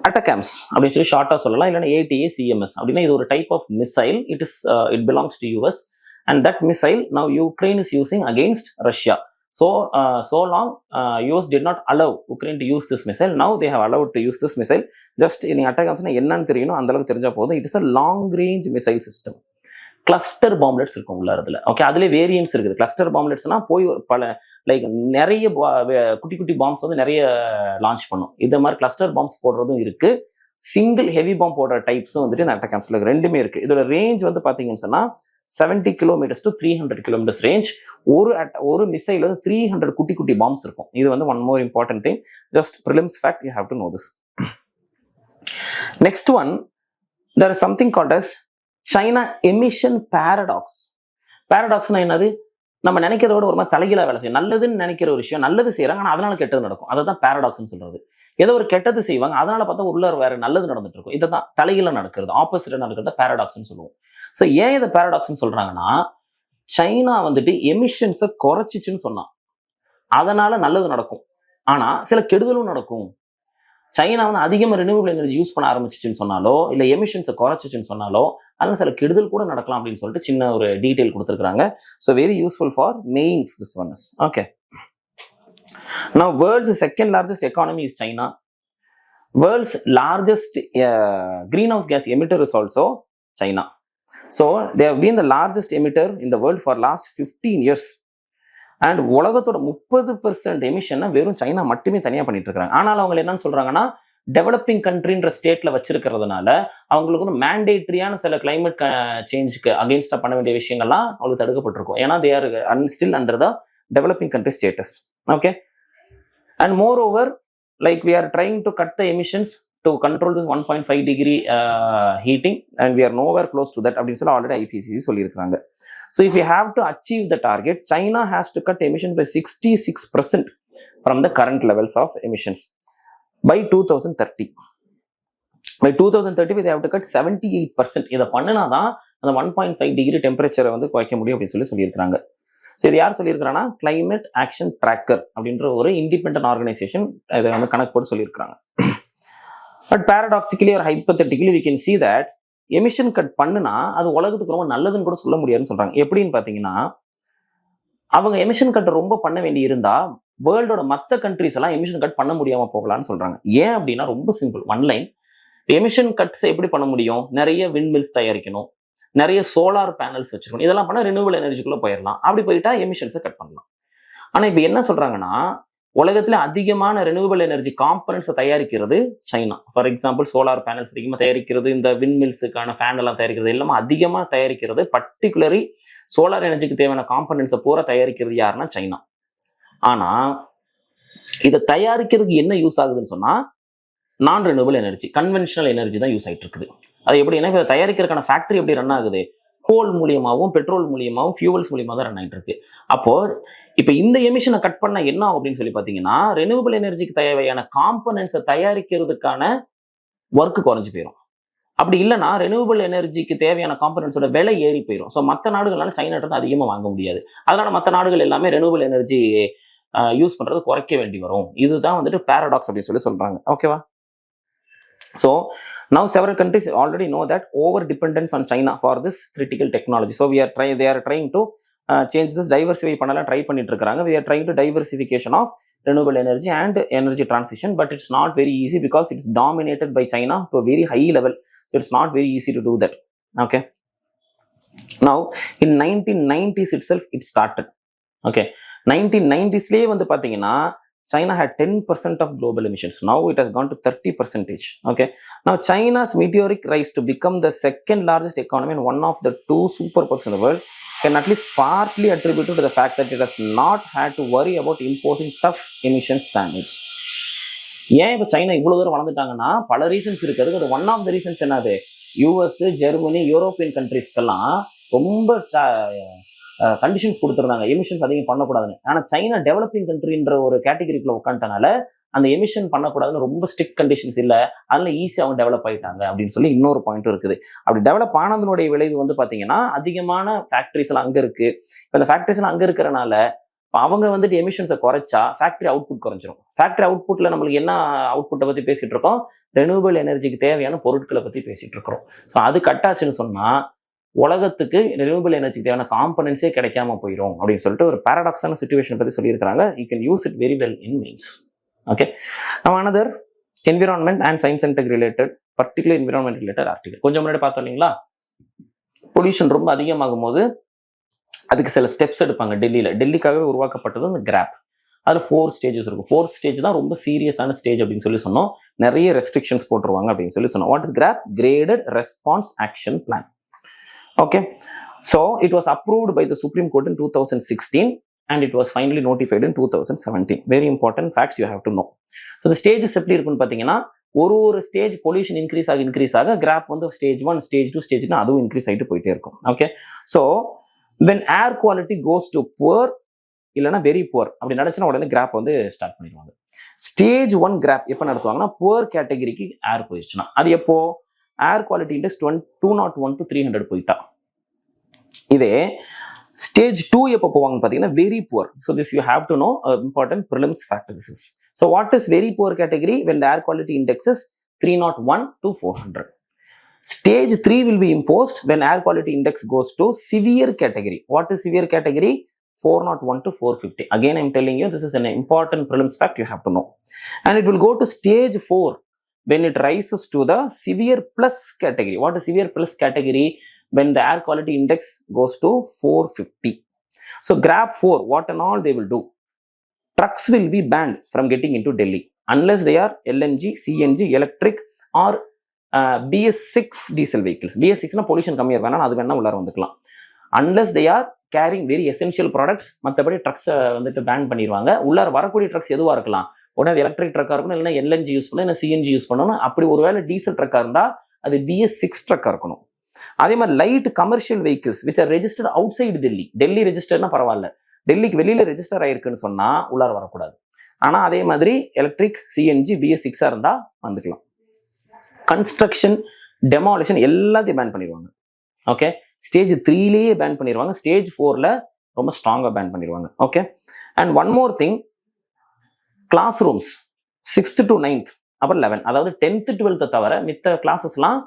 A: ATACMS அப்படின்னு சொல்லி ஷார்ட்டா சொல்லலாம், இல்லைன்னா ATACMS அப்படின்னா இது ஒரு type of missile. It belongs to US and that missile now Ukraine is using against Russia. So long US did not allow Ukraine to use this missile. Now they have allowed to use this missile. Just in அட்டகாம்ஸ்னா என்னன்னு தெரியணும், அந்த அளவுக்கு தெரிஞ்சா போதும். It is a long range missile system. Cluster bomblets இருக்கும் உள்ள அதுல. ஓகே, அதுல வேரியன்ஸ் இருக்குது. கிளஸ்டர் பாம்லெட்ஸ்னா போய் பல நிறைய குட்டி குட்டி பாம்ஸ் வந்து நிறைய லான்ச் பண்ணும். இந்த மாதிரி கிளஸ்டர் பாம்ஸ் போடுறதும் இருக்கு, சிங்கிள் ஹெவி பாம் போடுற டைப்ஸும் வந்துட்டு இந்த அட்டகாம்ஸ்ல ரெண்டுமே இருக்கு. இதோட ரேஞ்ச் வந்து பாத்தீங்கன்னு சொன்னா 70 kilometers to 300 kilometers range. ஒரு மிசைல் வந்து 300 குட்டி குட்டி பாம்ஸ் இருக்கும். இது வந்து one more important thing. Just prelims fact, you have to know this. Next one, there is something called as China emission paradox. பாரடாக்ஸ்னா என்னது? நம்ம நினைக்கிறத விட ஒரு மாதிரி தலைகீழா வேலை செய்யும். நல்லதுன்னு நினைக்கிற ஒரு விஷயம் நல்லது செய்யறாங்க, ஆனா அதனால கெட்டது நடக்கும். அதை தான் பாரடாக்ஸ்னு சொல்றது. ஏதோ ஒரு கெட்டது செய்வாங்க, அதனால பார்த்தா உள்ள வேற நல்லது நடந்துட்டு இருக்கும். இதை தான் தலைகீழா நடக்கிறது, ஆப்போசிட்டா நடக்கிறத பாரடாக்ஸ்னு சொல்லுவோம். ஸோ ஏன் இதை பாரடாக்ஸ்னு சொல்றாங்கன்னா, சைனா வந்துட்டு எமிஷன்ஸை குறைச்சிச்சுன்னு சொன்னான், அதனால நல்லது நடக்கும், ஆனா சில கெடுதலும் நடக்கும். சைனா வந்து அதிகமாக ரினியூவபிள் எனர்ஜி யூஸ் பண்ண ஆரம்பிச்சிச்சுன்னு சொன்னாலோ, இல்லை எமிஷன்ஸை குறைச்சிச்சுன்னு சொன்னாலோ, அதனால சில கெடுதல் கூட நடக்கலாம் அப்படின்னு சொல்லிட்டு சின்ன ஒரு டீட்டெயில் கொடுத்துருக்காங்க. So very useful for mains this one is. Okay, now world's second largest economy is China. World's largest green house gas emitter is also China. So they have been the largest emitter in the world for last 15 years. And உலகத்தோட 30% எமிஷனை வெறும் China மட்டுமே தனியாக பண்ணிட்டு இருக்காங்க. ஆனால் அவங்க என்னன்னு சொல்றாங்கன்னா, டெவலப்பிங் கண்ட்ரின்ற ஸ்டேட்ல வச்சிருக்கிறதுனால அவங்களுக்கு வந்து மேண்டேட்ரியான சில கிளைமேட் சேஞ்சுக்கு அகெயின்ஸ்டா பண்ண வேண்டிய விஷயங்கள்லாம் அவங்களுக்கு தடுக்கப்பட்டிருக்கும். ஏன்னா they are still under the developing country status. Okay, and moreover, like we are trying to cut the emissions to control this 1.5 degree heating, and we are nowhere close to that அப்படின்னு சொல்லி already IPCC சொல்லியிருக்காங்க. So if you have to achieve the target, China has to cut emissions by 66% from the current levels of emissions by 2030. By 2030 they have to cut 78%. இதை பண்ணினாதான் அந்த 1.5 degree டெம்பரேச்சரை வந்து குறைக்க முடியும் அப்படின்னு சொல்லியிருக்காங்க. ஸோ இது யார் சொல்லியிருக்கிறாங்கன்னா, கிளைமேட் ஆக்ஷன் ட்ராக்கர் அப்படின்ற ஒரு இண்டிபெண்டன்ட் ஆர்கனைசேஷன் இதை வந்து கணக்கு போட்டு சொல்லியிருக்காங்க. But paradoxically or hypothetically we can see that emission cut பண்ணுனா அது உலகத்துக்கு ரொம்ப நல்லதுன்னு கூட சொல்ல முடியாதுன்னு சொல்றாங்க. எப்படின்னு பாத்தீங்கன்னா, அவங்க எமிஷன் கட் ரொம்ப பண்ண வேண்டி இருந்தா வேர்ல்டோட மற்ற கண்ட்ரிஸ் எல்லாம் எமிஷன் கட் பண்ண முடியாம போகலான்னு சொல்றாங்க. ஏன் அப்படின்னா, ரொம்ப simple, one line. Emission cuts எப்படி பண்ண முடியும்? நிறைய விண்ட் மில்ஸ் தயாரிக்கணும், நிறைய சோலார் பேனல்ஸ் வச்சிருக்கணும், இதெல்லாம் பண்ணா ரினியூவபிள் எனர்ஜிக்குள்ள போயிடலாம். அப்படி போயிட்டா எமிஷன்ஸை கட் பண்ணலாம். ஆனா இப்ப என்ன சொல்றாங்கன்னா, உலகத்துல அதிகமான ரெனியூவபிள் எனர்ஜி காம்பனன்ட்ஸை தயாரிக்கிறது China. For example, solar panels அதிகமாக தயாரிக்கிறது, இந்த விண்ட் மில்ஸுக்கான ஃபேன் எல்லாம் தயாரிக்கிறது, எல்லாமே அதிகமாக தயாரிக்கிறது. பர்டிகுலரி சோலார் எனர்ஜிக்கு தேவையான காம்பனன்ட்ஸை பூரா தயாரிக்கிறது யாருன்னா சைனா. ஆனா இதை தயாரிக்கிறதுக்கு என்ன யூஸ் ஆகுதுன்னு சொன்னா, நான் ரெனியூவபிள் எனர்ஜி, கன்வென்ஷனல் எனர்ஜி தான் யூஸ் ஆகிட்டு இருக்குது. அது எப்படின்னா, இப்போ தயாரிக்கிறதுக்கான ஃபேக்டரி எப்படி ரன் ஆகுது? கோல் மூலியமாகவும் பெட்ரோல் மூலியமாகவும் ஃபியூவல்ஸ் மூலியமாக தான் ரன் ஆகிட்டு இருக்கு. அப்போ இப்போ இந்த எமிஷனை கட் பண்ண என்ன ஆகும் அப்படின்னு சொல்லி பார்த்தீங்கன்னா, ரெனியூவபிள் எனர்ஜிக்கு தேவையான காம்பனன்ட்ஸை தயாரிக்கிறதுக்கான ஒர்க்கு குறைஞ்சு போயிடும். அப்படி இல்லைன்னா ரெனியூவபிள் எனர்ஜிக்கு தேவையான காம்பனன்ட்ஸோட விலை ஏறி போயிடும். ஸோ மற்ற நாடுகள்னால சைனாட்ட அதிகமாக வாங்க முடியாது. அதனால மற்ற நாடுகள் எல்லாமே ரெனியூவபிள் எனர்ஜி யூஸ் பண்றது குறைக்க வேண்டி வரும். இதுதான் வந்துட்டு பாரடாக்ஸ் அப்படின்னு சொல்லி சொல்றாங்க. ஓகேவா? So now several countries already know that over dependence on China for this critical technology. So they are trying to change this, diversify பண்ணலாம் ட்ரை பண்ணிட்டு இருக்காங்க. We are trying to diversification of renewable energy and energy transition, but it's not very easy because it's dominated by China to a very high level. So it's not very easy to do that. Okay, now in 1990s itself it started. Okay, 1990s லே வந்து பாத்தீங்கன்னா China had 10% of global emissions. Now it has gone to 30%. Okay. Now China's meteoric rise to become the second largest economy and one of the two superpowers in the world can at least partly attributed to the fact that it has not had to worry about imposing tough emission standards. ஏன் இப்போ China இவ்வளவு தூரம் வளர்ந்துட்டாங்கன்னா பல reasons இருக்குது. அது one of the reasons என்னது, US, Germany, European கண்ட்ரிஸ்க்கெல்லாம் ரொம்ப conditions கொடுத்துருந்தாங்க எமிஷன்ஸ் அதிகம் பண்ணக்கூடாதுன்னு. ஆனால் சைனா டெவலப்பிங் கண்ட்ரின்ற ஒரு கேட்டகரிக்குள்ள உட்காந்துட்டனால அந்த எமிஷன் பண்ணக்கூடாதுன்னு ரொம்ப ஸ்ட்ரிக்ட் கண்டிஷன்ஸ் இல்லை, அதனால ஈஸியாக அவங்க டெவலப் ஆகிட்டாங்க அப்படின்னு சொல்லி இன்னொரு பாயிண்ட்டும் இருக்குது. அப்படி டெவலப் ஆனதனுடைய விளைவு வந்து பார்த்தீங்கன்னா அதிகமான ஃபேக்ட்ரிஸ் எல்லாம் அங்கே இருக்கு. இப்போ அந்த ஃபேக்ட்ரிஸ் எல்லாம் அங்கே இருக்கிறனால அவங்க வந்துட்டு எமிஷன்ஸை குறைச்சா ஃபேக்ட்ரி அவுட்புட் குறைஞ்சிரும். ஃபேக்ட்ரி அவுட்புட்டில் நம்மளுக்கு என்ன அவுட்புட்டை பற்றி பேசிட்டு இருக்கோம், ரெனியூவபிள் எனர்ஜிக்கு தேவையான பொருட்களை பற்றி பேசிட்டு இருக்கிறோம். ஸோ அது கட்டாச்சுன்னு சொன்னால் உலகத்துக்கு ரெனியூவபிள் எனர்ஜிக்கு தேவையான காம்பனன்ஸே கிடைக்காம போயிடும் அப்படின்னு சொல்லிட்டு ஒரு பாரடாக்ஸான சிச்சுவேஷன் பற்றி சொல்லியிருக்காங்க. You can use it very well in means. Okay, நம்ம another environment and science and tech related, particular environment related article கொஞ்சம் முன்னாடி பார்த்தோம் இல்லைங்களா. பொல்யூஷன் ரொம்ப அதிகமாகும் போது அதுக்கு சில ஸ்டெப்ஸ் எடுப்பாங்க. டெல்லிக்காகவே உருவாக்கப்பட்டது இந்த கிராப். அதில் 4 ஸ்டேஜஸ் இருக்கும். 4th ஸ்டேஜ் தான் ரொம்ப சீரியஸான ஸ்டேஜ் அப்படின்னு சொல்லி சொன்னோம். நிறைய ரெஸ்ட்ரிக்ஷன்ஸ் போட்டுருவாங்க அப்படின்னு சொல்லி சொன்னோம். What is GRAP? Graded response action plan. Okay, So it was approved by the Supreme Court in 2016 and it was finally notified in 2017. Very important facts you have to know. So the stages எப்படி இருக்குன்னு பார்த்தீங்கன்னா ஒரு stage pollution increase ஆக graph வந்து stage 1 stage 2 ஸ்டேஜ்னா அதுவும் increase ஆகிட்டு போயிட்டே இருக்கும். Okay, so when air quality goes to poor இல்லைன்னா வெரி புவர் அப்படி நடந்துச்சுன்னா உடனே கிராப் வந்து ஸ்டார்ட் பண்ணிடுவாங்க. ஸ்டேஜ் 1 கிராப் எப்போ நடத்துவாங்கன்னா புவர் கேட்டகரிக்கு ஏர் போயிடுச்சுன்னா. அது எப்போ ஏர் குவாலிட்டி இண்டெக்ஸ் 201 to 300 போயிட்டா. இதே ஸ்டேஜ் 2 எப்போ போவாங்கன்னு பார்த்தீங்கன்னா very poor. So this you have to know important prelims factor this is. So what is very poor category? when the air quality index is 301 to 400. Stage 3 will be imposed when air quality index goes to severe category. What is severe category? 401 to 450. Again, I'm telling you, this is an important prelims fact you have to know. And it will go to stage 4 when it rises to the severe plus category. What is severe plus category? When the air quality index goes to 450. So graph 4, what and all they will do? Trucks will be banned from getting into Delhi unless they are LNG, CNG, electric or BS6 diesel vehicles. BS6 na pollution கம்மியாக வேணா அது வேணா உள்ளார வந்துக்கலாம். Unless they are carrying very essential products, மற்றபடி drugs வந்துட்டு pan பண்ணிடுவாங்க. உள்ளார வரக்கூடிய ட்ரக்ஸ் எதுவாக இருக்கலாம்? உடனே அது எலக்ட்ரிக் ட்ரக்காக இருக்கணும், இல்லைன்னா எல்என்ஜி யூஸ் பண்ணணும், இல்லை சிஎன்ஜி யூஸ் பண்ணணும். அப்படி ஒருவேளை டீசல் ட்ரக்காக இருந்தால் அது BS6 ட்ரக்காக இருக்கணும். அதே மாதிரி light commercial vehicles which are registered outside Delhi ரெஜிஸ்டர்னா பரவாயில்ல, டெல்லிக்கு வெளியில ரெஜிஸ்டர் ஆயிருக்குன்னு சொன்னா உள்ளார வரக்கூடாது. ஆனா அதே மாதிரி எலக்ட்ரிக், சிஎன்ஜி, BS6 இருந்தா வந்துக்கலாம். கன்ஸ்ட்ரக்ஷன், டெமாலிஷன் எல்லாத்தையும் பேன் பண்ணிடுவாங்க. ஓகே, ஸ்டேஜ் 3லயே பேன் பண்ணிடுவாங்க. ஸ்டேஜ் 4ல ரொம்ப ஸ்ட்ராங்கா பேன் பண்ணிடுவாங்க. Okay, and one more thing, classrooms 6th to 9th அப்புறம் 11, அதாவது 10th 12th தவிர மித்த கிளாஸஸ்லாம்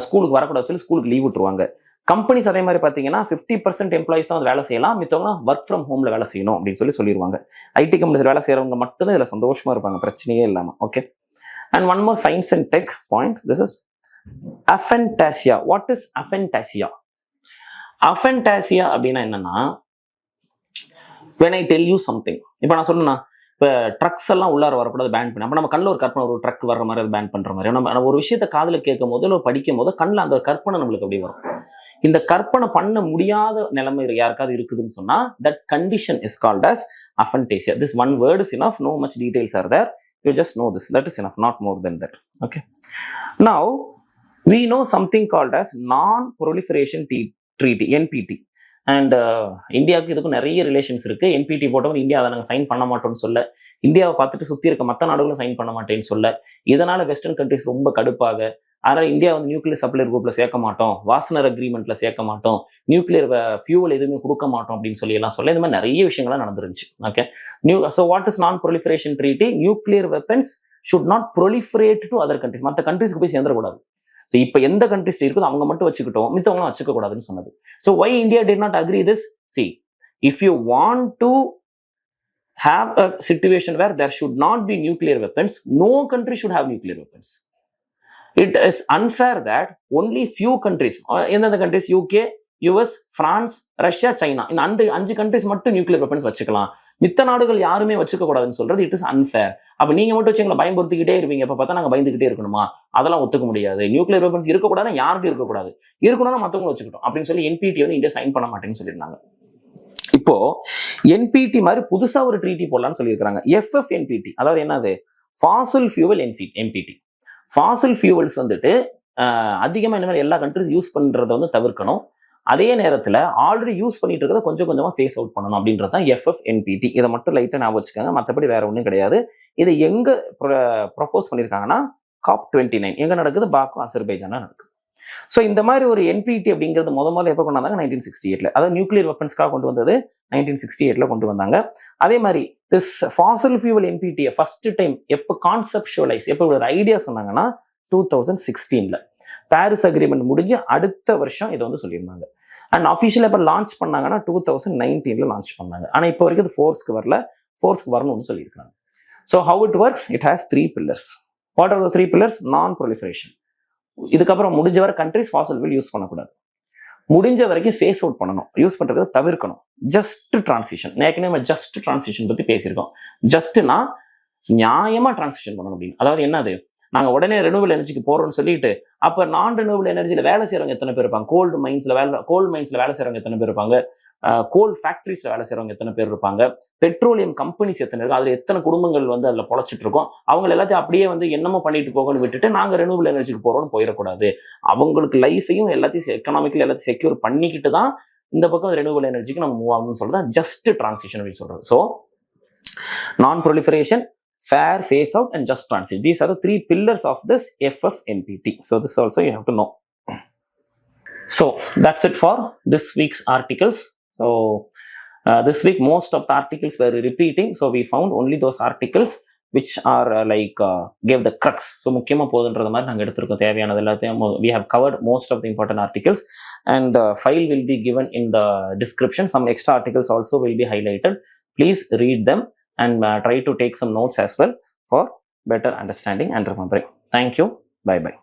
A: ஸ்கூலுக்கு வரக்கூடாது சொல்லி ஸ்கூலுக்கு லீவ் விட்டுருவாங்க. கம்பெனிஸ் அதே மாதிரி பார்த்தீங்கன்னா 50% எம்ப்ளாயிஸ் தான் வந்து வேலை செய்யலாம், மித்தவங்க ஒர்க் ஃப்ரம் ஹோம்ல வேலை செய்யணும் அப்படின்னு சொல்லிடுவாங்க. ஐடி கம்பெனிஸ் வேலை செய்யறவங்க மட்டும்தான் இதில் சந்தோஷமா இருப்பாங்க, பிரச்சனையே இல்லாமல். Okay, and one more science and tech point, this is aphantasia. What is aphantasia? Aphantasia அப்படின்னா என்னன்னா, when I tell you something, இப்போ நான் சொன்னா இப்போ ட்ரக்ஸ் எல்லாம் உள்ளார வரக்கூடாது பேன் பண்ணி, அப்போ நம்ம கண்ணில் ஒரு கற்பனை, ஒரு ட்ரக் வர்ற மாதிரி அதை பேன் பண்ற மாதிரி, நம்ம ஒரு விஷயத்தை காதில் கேட்கும் போது இல்லை படிக்கும் போது கண்ணில் அந்த கற்பனை நம்மளுக்கு அப்படி வரும். இந்த கற்பனை பண்ண முடியாத நிலைமை யாருக்காவது இருக்குதுன்னு சொன்னா that condition is called as aphantasia. This one word is enough, no much details are there, you just know this, that is enough, not more than that. Okay, now we know something called as non-proliferation treaty, NPT. And இந்தியாவுக்கு இதுக்கும் நிறைய relations இருக்கு. NPT போட்டவங்க India அதை நாங்கள் sign பண்ண மாட்டோம்னு சொல்ல, இந்தியாவை பார்த்துட்டு சுற்றி இருக்க மற்ற நாடுகளும் சைன் பண்ண மாட்டேன்னு சொல்ல, இதனால வெஸ்டர்ன் கண்ட்ரிஸ் ரொம்ப கடுப்பாக, அதனால இந்தியா வந்து நியூக்ளியர் சப்ளையர் குரூப்ல சேர்க்க மாட்டோம், வாசனர் அக்ரிமெண்ட்ல சேர்க்க மாட்டோம், நியூக்ளியர் ஃபியூவல் எதுவுமே கொடுக்க மாட்டோம் அப்படின்னு சொல்லி எல்லாம் சொல்ல, இந்த மாதிரி நிறைய விஷயங்கள்லாம் நடந்துருந்துச்சு. ஓகே, ஸோ வாட் இஸ் நான் proliferation treaty? Nuclear weapons should not proliferate to other countries. மற்ற கண்ட்ரிஸ்க்கு போய் சேர்ந்துடக்கூடாது. ஸோ இப்போ எந்த கண்ட்ரிஸ் இருக்குதோ அவங்க மட்டும் வச்சுக்கிட்டோம், மித்தவங்களும் வச்சுக்க கூடாதுன்னு சொன்னது. So why India did not agree this? See, if you want to have a situation where there should not be nuclear weapons, no country should have nuclear weapons. It is unfair that only few countries, எந்தெந்த countries, UK, US, France, Russia, China, இந்த 5 countries மட்டும் nuclear weapons வச்சுக்கலாம், மித்த நாடுகள் யாருமே வச்சுக்க கூடாதுன்னு சொல்றது இட் இஸ் அன்ஃபேர். அப்ப நீங்க மட்டும் வச்சு எங்களை பயன்படுத்திக்கிட்டே இருப்பீங்க, இப்ப பார்த்தா நாங்க பயந்துகிட்டே இருக்கணுமா? அதெல்லாம் ஒத்துக்க முடியாது. நியூக்ளியர் வெப்பன்ஸ் இருக்கக்கூடாதுன்னா யாருக்கும் இருக்கக்கூடாது, இருக்கணும்னா மத்தவங்க வச்சுக்கிட்டோம் அப்படின்னு சொல்லி NPT வந்து இந்தியா சைன் பண்ண மாட்டேன்னு சொல்லியிருந்தாங்க. இப்போ NPT மாதிரி புதுசா ஒரு ட்ரீட்டி போடலாம்னு சொல்லியிருக்காங்க, FFNPT. அதாவது என்னது? Fazil fuel NPT. Fazil fuels வந்துட்டு அதிகமாக இந்த மாதிரி எல்லா கண்ட்ரிஸ் யூஸ் பண்றதை வந்து தவிர்க்கணும், அதே நேரத்தில் ஆல்ரெடி யூஸ் பண்ணிட்டு இருக்கிறத கொஞ்சம் கொஞ்சமாக ஃபேஸ் அவுட் பண்ணணும் அப்படின்றது தான் FFNPT. இதை மட்டும் லைட்டாக ஞாபகம் வச்சுக்கோங்க, மற்றபடி வேற ஒன்றும் கிடையாது. இதை எங்க ப்ரொபோஸ் பண்ணியிருக்காங்கன்னா COP29 எங்க நடக்குது? பாக்கு, அசர்பைஜான்ல நடக்குது. ஸோ இந்த மாதிரி ஒரு NPT அப்படிங்கிறது முதல்ல எப்போ கொண்டு வந்தாங்க? 1968. அதாவது நியூக்ளியர் வெப்பன்ஸ்க்காக கொண்டு வந்தது 1968 கொண்டு வந்தாங்க. அதே மாதிரி this Fazil fuel NPT first time எப்போ கான்செப்சுவலைஸ், எப்போ ஒரு ஐடியா சொன்னாங்கன்னா 2016. பாரிஸ் அக்ரிமெண்ட் முடிஞ்சு அடுத்த வருஷம் இதை வந்து சொல்லியிருந்தாங்க. அண்ட் அஃபிஷியலாக எப்போ லான்ச் பண்ணாங்கன்னா 2019 லான்ச் பண்ணாங்க. ஆனால் இப்போ வரைக்கும் அது ஃபோர்ஸ்க்கு வரல, ஃபோர்ஸ்க்கு வரணும்னு சொல்லியிருக்காங்க. So how it works? It has 3 pillars. What are the 3 pillars? நான் ப்ரொலிஃபரேஷன். இதுக்கப்புறம் முடிஞ்ச வரை கண்ட்ரிஸ் ஃபாசில் ஃபியூல் யூஸ் பண்ணக்கூடாது, முடிஞ்ச வரைக்கும் ஃபேஸ் அவுட் பண்ணணும், யூஸ் பண்றதை தவிர்க்கணும். ஜஸ்ட் டிரான்சிஷன், ஏற்கனவே ஜஸ்ட் டிரான்சிஷன் பத்தி பேசியிருக்கோம். ஜஸ்ட்னா நியாயமா டிரான்சிஷன் பண்ணணும் அப்படின்னு. அதாவது என்னது? நாங்கள் உடனே ரெனியூவல் எனர்ஜிக்கு போகிறோம்னு சொல்லிட்டு அப்போ நான் ரெனியூவல் எனர்ஜியில் வேலை செய்கிறவங்க எத்தனை பேர் இருப்பாங்க? கோல்டு மைன்ஸில் வேலை செய்கிறவங்க எத்தனை பேர் இருப்பாங்க? கோல் ஃபேக்ட்ரிஸில் வேலை செய்கிறவங்க எத்தனை பேர் இருப்பாங்க? பெட்ரோலியம் கம்பெனிஸ் எத்தனை இருக்கும்? அதில் எத்தனை குடும்பங்கள் வந்து அதில் பொழைச்சிட்டு இருக்கோம்? அவங்க எல்லாத்தையும் அப்படியே வந்து என்னமோ பண்ணிட்டு போகணும்னு விட்டுட்டு நாங்கள் ரெனியூவல் எனர்ஜிக்கு போகிறோம்னு போயிடக்கூடாது. அவங்களுக்கு லைஃபையும் எல்லாத்தையும் எக்கனாமிக்கலி எல்லாத்தையும் செக்யூர் பண்ணிக்கிட்டு தான் இந்த பக்கம் ரெனியூவல் எனர்ஜிக்கு நம்ம மூவ் ஆகணும்னு சொல்றது ஜஸ்ட் டிரான்சிஷன் அப்படின்னு சொல்றது. ஸோ நான் proliferation, fair, phase out, and just transit. These are the 3 pillars of this FFNPT. So this also you have to know. So that's it for this week's articles. So this week most of the articles were repeating. So we found only those articles which are gave the crux. So முக்கியமா போகுதுன்றது மாதிரி நாங்கள் எடுத்திருக்கோம். தேவையானது எல்லாத்தையும் we have covered most of the important articles, and the file will be given in the description. Some extra articles also will be highlighted. Please read them and try to take some notes as well for better understanding and remembering. Thank you. Bye bye.